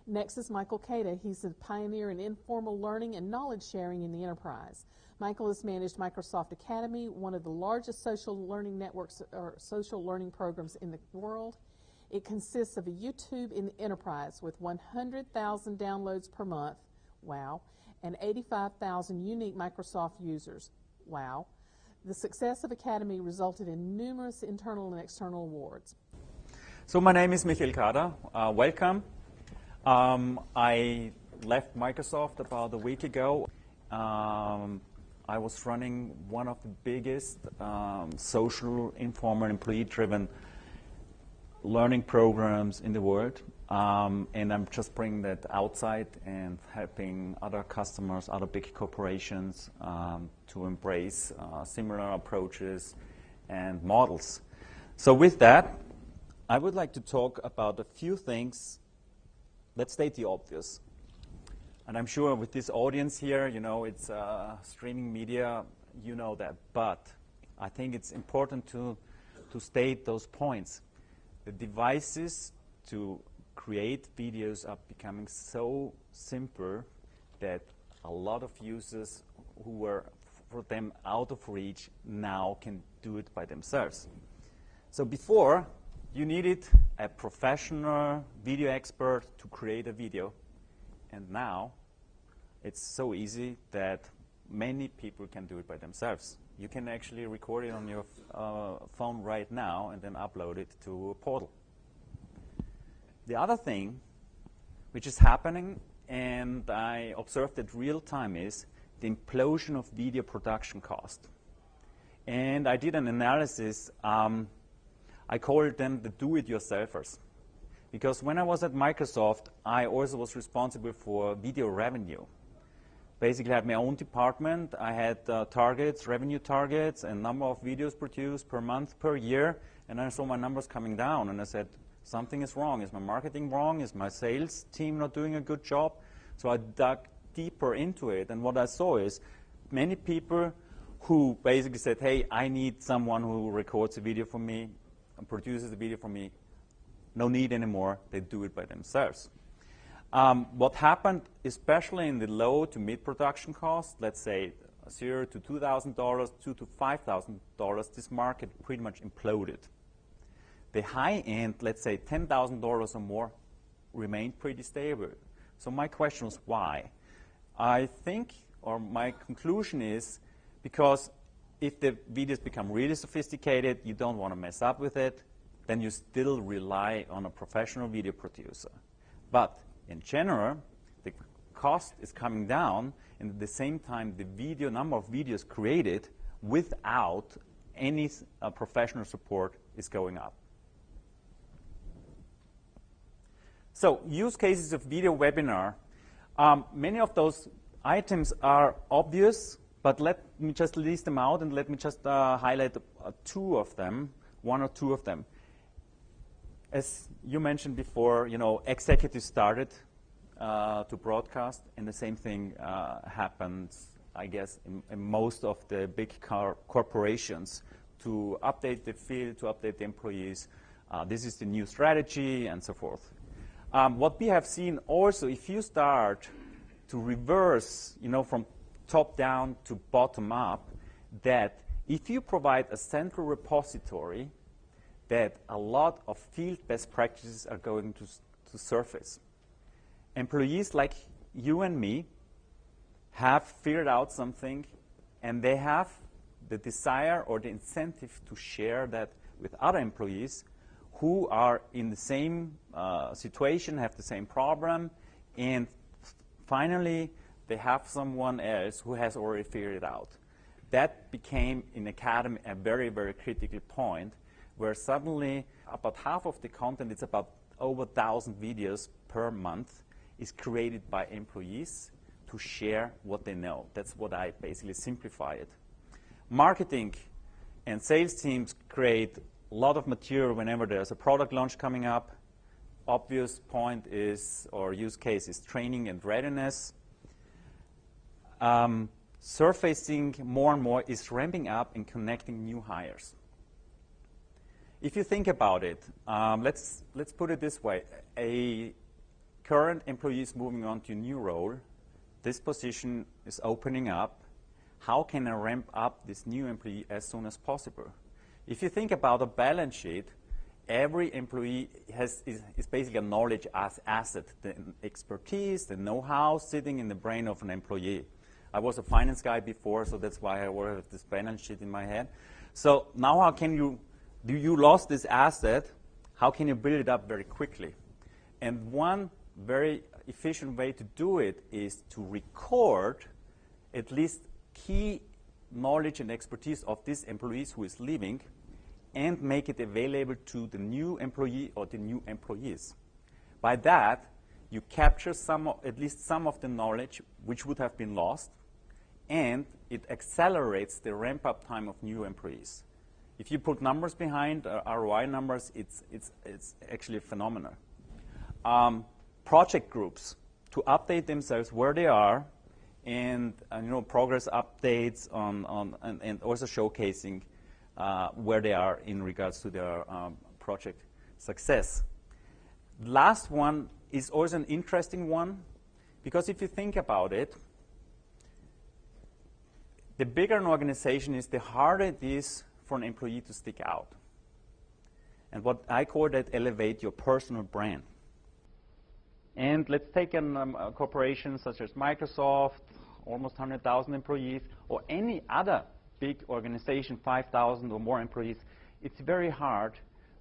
Next is Michael Cada. He's a pioneer in informal learning and knowledge sharing in the enterprise. Michael has managed Microsoft Academy, one of the largest social learning networks or social learning programs in the world. It consists of a YouTube in the enterprise with 100,000 downloads per month, wow, and 85,000 unique Microsoft users, wow. The success of Academy resulted in numerous internal and external awards. So my name is Michael Kada. Welcome. I left Microsoft about a week ago. I was running one of the biggest social, informal, employee-driven learning programs in the world. And I'm just bringing that outside and helping other customers, other big corporations to embrace similar approaches and models. So with that, I would like to talk about a few things. Let's state the obvious. And I'm sure with this audience here, you know, it's streaming media, you know that. But I think it's important to state those points. The devices to create videos are becoming so simple that a lot of users who were for them out of reach now can do it by themselves. So before, you needed a professional video expert to create a video. And now, it's so easy that many people can do it by themselves. You can actually record it on your phone right now and then upload it to a portal. The other thing which is happening, and I observed it real time, is the implosion of video production cost. And I did an analysis. I called them the do-it-yourselfers. Because when I was at Microsoft, I also was responsible for video revenue. Basically, I had my own department. I had targets, revenue targets, and number of videos produced per month, per year. And I saw my numbers coming down. And I said, something is wrong. Is my marketing wrong? Is my sales team not doing a good job? So I dug deeper into it. And what I saw is many people who basically said, hey, I need someone who records a video for me and produces a video for me. No need anymore. They do it by themselves. What happened, especially in the low to mid production cost, let's say $0 to $2,000, $2,000 to $5,000, this market pretty much imploded. The high end, let's say $10,000 or more, remained pretty stable. So my question was why? I think, or my conclusion is, because if the videos become really sophisticated, you don't want to mess up with it, then you still rely on a professional video producer. But in general, the cost is coming down, and at the same time, the number of videos created without any professional support is going up. So, use cases of video webinar. Many of those items are obvious, but let me just list them out, and let me just highlight two of them, one or two of them. As you mentioned before, you know, executives started to broadcast, and the same thing happens, I guess, in most of the big corporations to update the field, to update the employees. This is the new strategy, and so forth. What we have seen also, if you start to reverse, you know, from top down to bottom up, that if you provide a central repository, that a lot of field best practices are going to surface. Employees like you and me have figured out something, and they have the desire or the incentive to share that with other employees who are in the same situation, have the same problem, and finally they have someone else who has already figured it out. That became in Academy a very, very critical point, where suddenly about half of the content, it's about over 1,000 videos per month, is created by employees to share what they know. That's what I basically simplify it. Marketing and sales teams create a lot of material whenever there's a product launch coming up. Obvious point is, or use case is training and readiness. Surfacing more and more is ramping up and connecting new hires. If you think about it, let's put it this way. A current employees moving on to a new role, this position is opening up. How can I ramp up this new employee as soon as possible? If you think about a balance sheet, every employee is basically a knowledge asset, the expertise, the know-how sitting in the brain of an employee. I was a finance guy before, so that's why I work with this balance sheet in my head. So now how can you lost this asset, how can you build it up very quickly? And one very efficient way to do it is to record at least key knowledge and expertise of these employees who is leaving and make it available to the new employee or the new employees. By that, you capture at least some of the knowledge which would have been lost, and it accelerates the ramp-up time of new employees. If you put numbers behind, ROI numbers, it's actually phenomenal. Project groups, to update themselves where they are, and progress updates and also showcasing where they are in regards to their project success. Last one is also an interesting one, because if you think about it, the bigger an organization is, the harder it is for an employee to stick out. And what I call that, elevate your personal brand. And let's take a corporation such as Microsoft, almost 100,000 employees, or any other big organization, 5,000 or more employees. It's very hard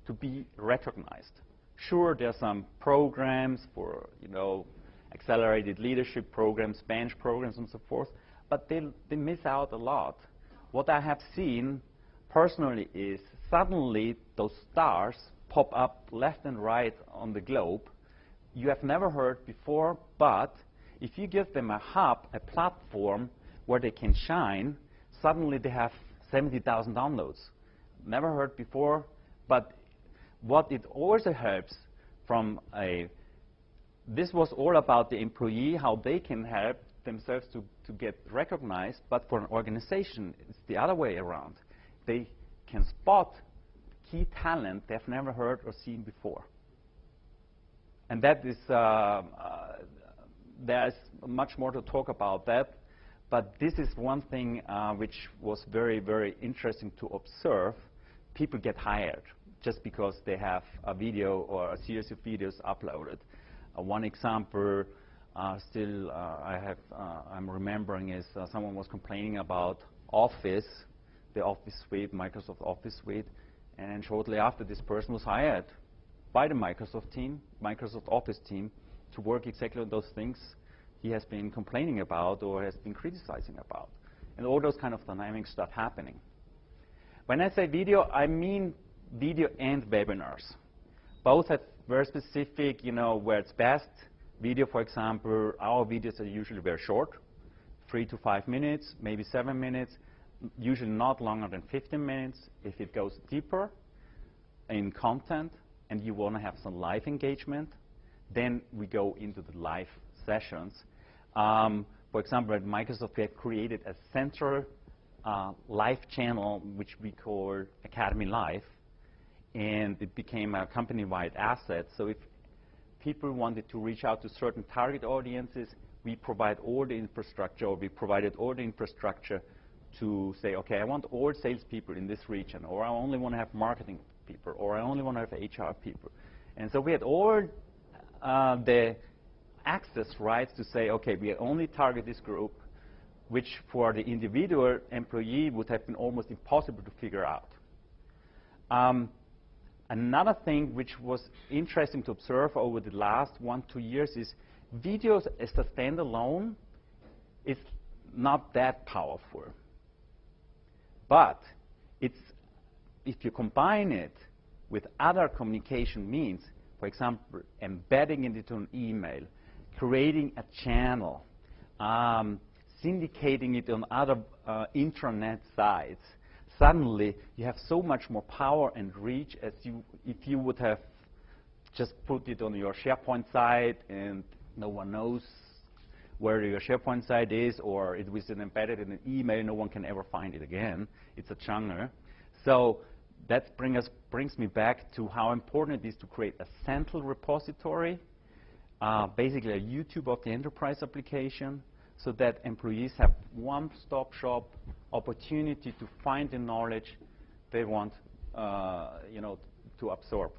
to be recognized. Sure, there are some programs for, accelerated leadership programs, bench programs, and so forth, but they miss out a lot. What I have seen personally is suddenly those stars pop up left and right on the globe. You have never heard before, but if you give them a hub, a platform where they can shine, suddenly they have 70,000 downloads. Never heard before, but what it also helps from this was all about the employee, how they can help themselves to get recognized, but for an organization, it's the other way around. They can spot key talent they've never heard or seen before. And that is, there's much more to talk about that, but this is one thing which was very, very interesting to observe. People get hired just because they have a video or a series of videos uploaded. One example I'm remembering is someone was complaining about Office, the Office suite, Microsoft Office suite, and shortly after, this person was hired by the Microsoft Office team, to work exactly on those things he has been complaining about or has been criticizing about. And all those kind of dynamics start happening. When I say video, I mean video and webinars. Both have very specific, where it's best. Video, for example, our videos are usually very short, 3 to 5 minutes, maybe 7 minutes, usually not longer than 15 minutes. If it goes deeper in content and you want to have some live engagement, then we go into the live sessions. For example, at Microsoft, we have created a central live channel, which we call Academy Live, and it became a company-wide asset. So if people wanted to reach out to certain target audiences, we provide all the infrastructure, or we provided all the infrastructure to say, okay, I want all salespeople in this region, or I only want to have marketing people, or I only want to have HR people. And so we had all the access rights to say, okay, we only target this group, which for the individual employee would have been almost impossible to figure out. Another thing which was interesting to observe over the last 1-2 years is videos as a standalone is not that powerful. But if you combine it with other communication means, for example, embedding it into an email, creating a channel, syndicating it on other intranet sites, suddenly you have so much more power and reach as if you would have just put it on your SharePoint site and no one knows where your SharePoint site is, or it was embedded in an email, no one can ever find it again. It's a jungle. So that brings me back to how important it is to create a central repository basically a YouTube of the enterprise application, so that employees have one-stop shop opportunity to find the knowledge they want to absorb.